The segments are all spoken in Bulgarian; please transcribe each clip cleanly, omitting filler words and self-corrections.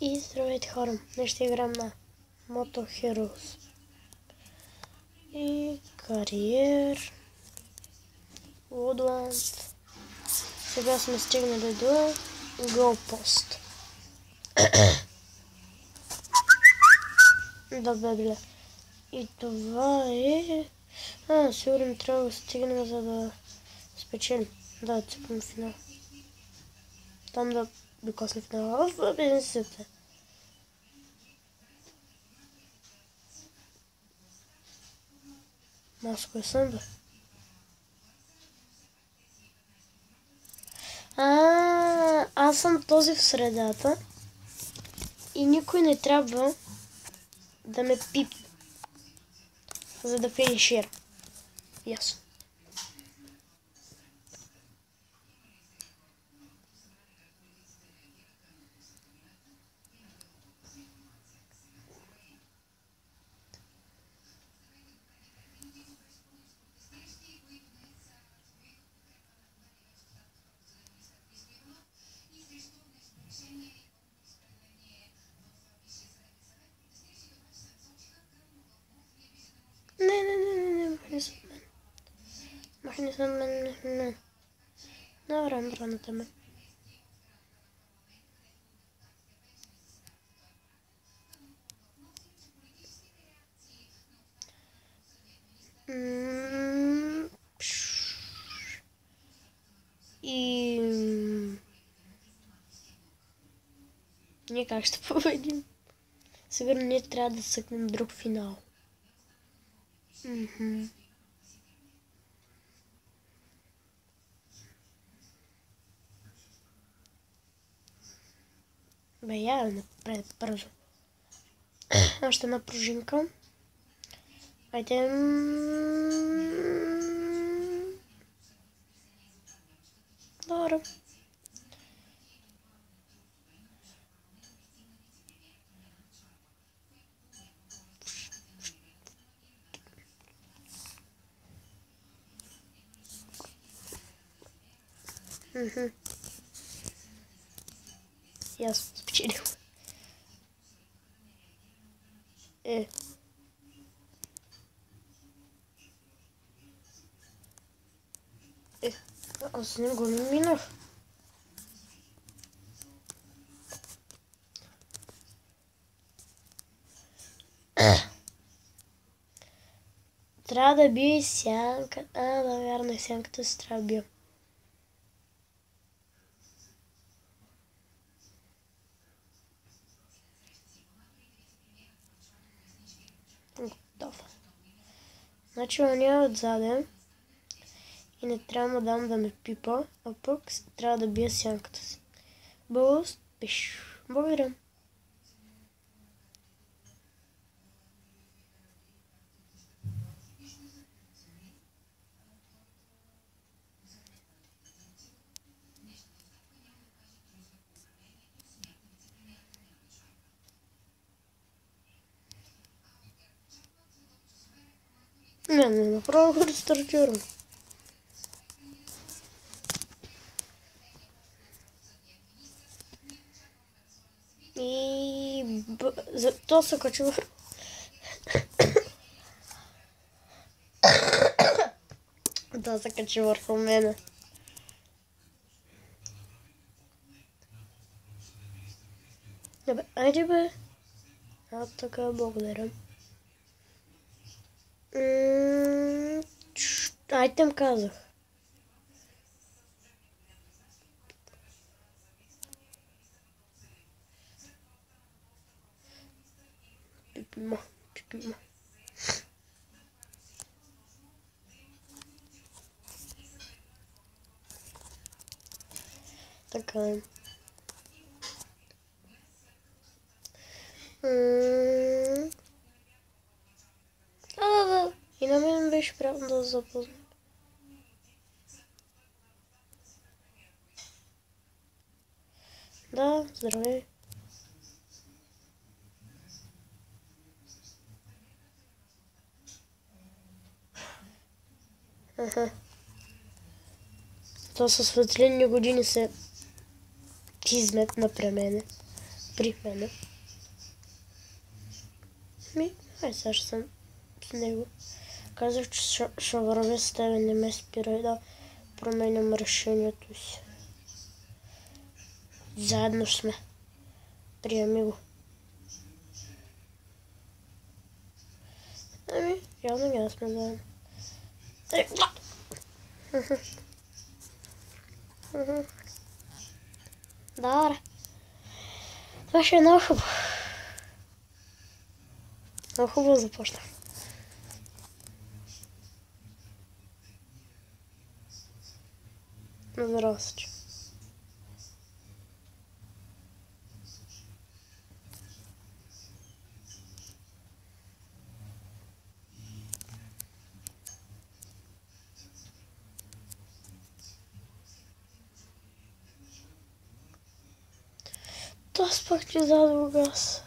И здравейте хора, днес ще играем на Moto Heroes и кариер, Woodland. Сега сме стигнали до Голпост. Да, бе. И това е... сигурно трябва да стигнем, за да спечелим. Да, цепим финал. Там да докосне финала. В бензите. Маско е съм, бе. Аз съм този в средата и никой не трябва да ме пипне, за да финишира. Ясно. Не, махни се мен. Не. Наврям раната ме. И... ние как ще победим? Сигурно ние трябва да съкнем друг финал. Бе, я напред бързо. Още една пружинка. Айде. Добре. И аз спечелил. Аз не го минах. Трябва да бие и сянка. Да, вярно, сянката се трябва да бие. Готово. Значи оня отзаде и не трябва да дам да ме пипа, а пък трябва да бия сянката си. Бъст, пиш. Благодаря. Не, направо го рестартирам. И... то се качи върху... да се качи върху мене. Добре, айде бе. Така, благодаря. Айтем казах. Пипима. Така е. Да. И на мен беше приятно да запозна. Да, здравей. То със светлинни години се изметна при мене. при мене. Ай, сега ще съм с него. Казах, че ще вървя с тебе, не ме спирай да променям решението си. Заедно сме. Приеми го. Ами, явно няма сме заедно. Добре. Това ще е много хубаво. Много хубаво започна. Здрасти. Аз пак ти задал газ.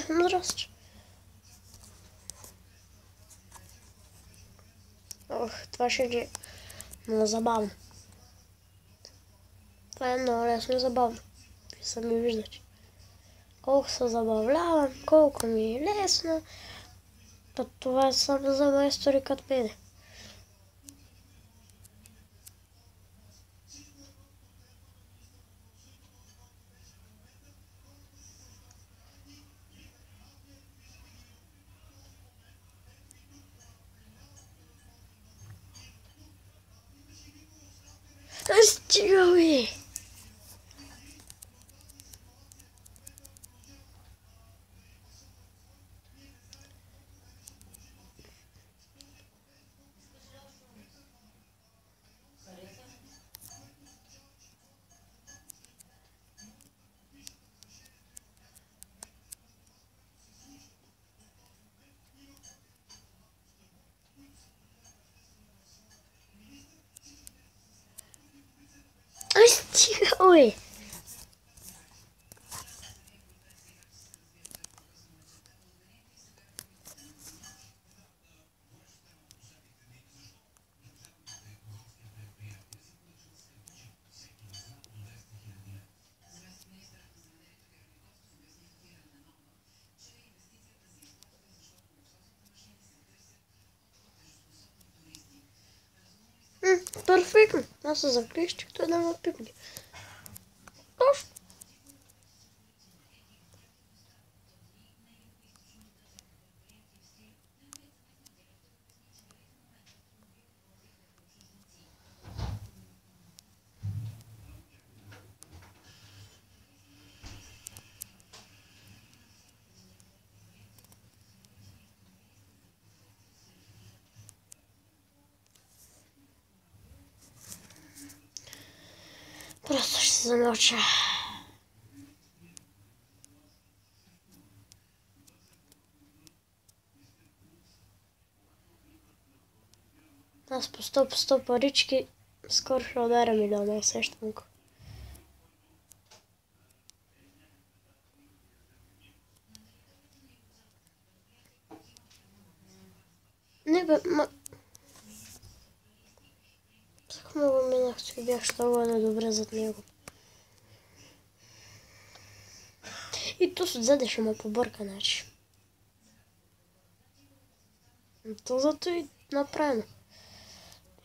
Здрасти. Ох, това ще е много забавно. Това е много лесно и забавно. Вие сами виждате. Колко се забавлявам, колко ми е лесно. Това е само за майстори като мене. Стига, бе! Стига, бе! Перфектно. Аз се заклещих, той да ме пипне. Точно. Просто ще се замълча. Аз по 100 парички скоро ще ударя милиона, усещам го. Не бе, Само го минах, че бях щала да добре зад него. И то отзаде ще ме побърка, значи. То зато и направено.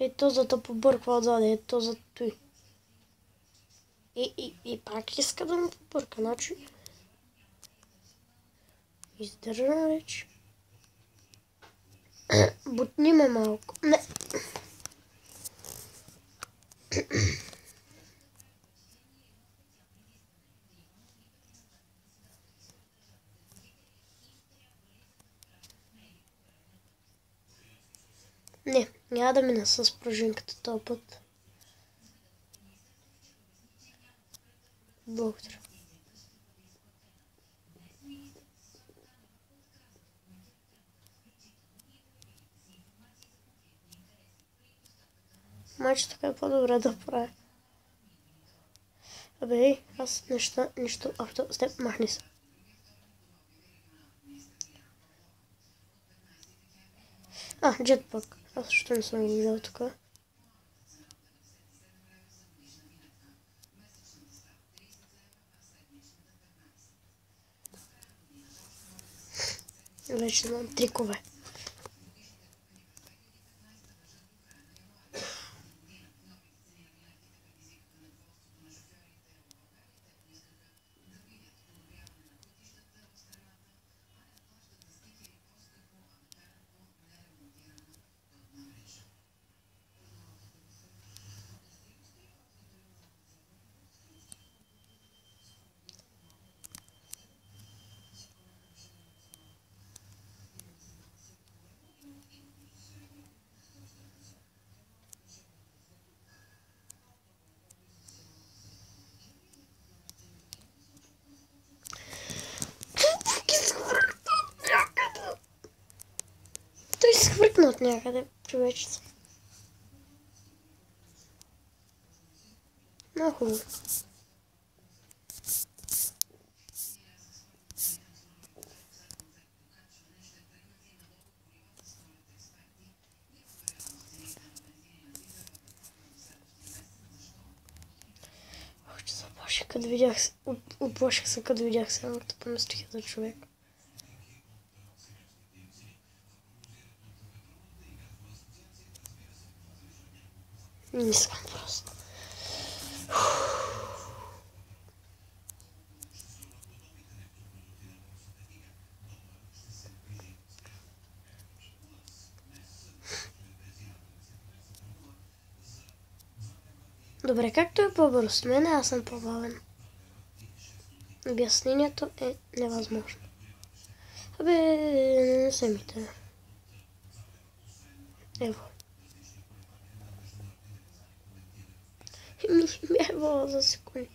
И то зато побърква отзаде, и то зато и. И пак иска да ме побърка, значи. Издържа вече. Бутни ме малко. Не. Не, няма да мина с пружинката този път. Благодаря. Майче така е по-добре да прави. Абе, ей, аз нещо авто с теб, махни се. Джетпак. Аз също не съм го видял тук. Вече знам трикове. Той се хвъркна от някъде, човечец. Много хубаво. Че заплаших, като видях... Оплаших се, като видях самото поместих за човек. Не искам просто. Добре, както е по-бърз мен, аз съм по-бавен. Обяснението е невъзможно. Абе, не самите. Ево. Ево за секунди.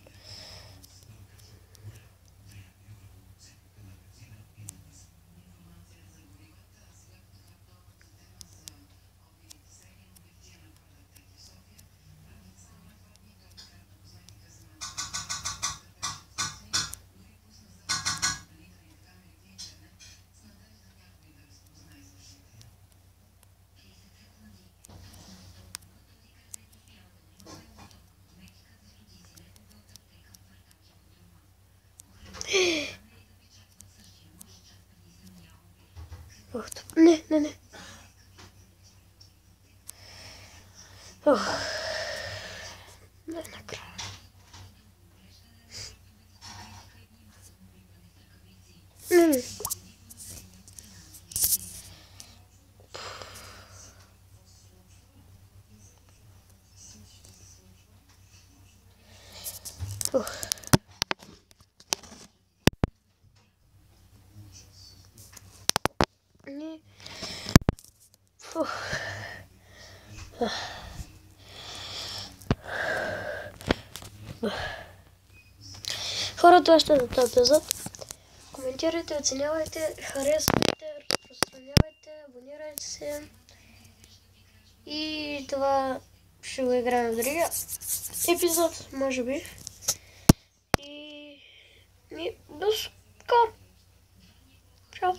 Не. Не, накрая. Не. Хора, това ще е за този епизод. Коментирайте, оценявайте, харесвайте, разпространявайте, абонирайте се. И това ще го играем в другия епизод, може би. И до скоро. Чао.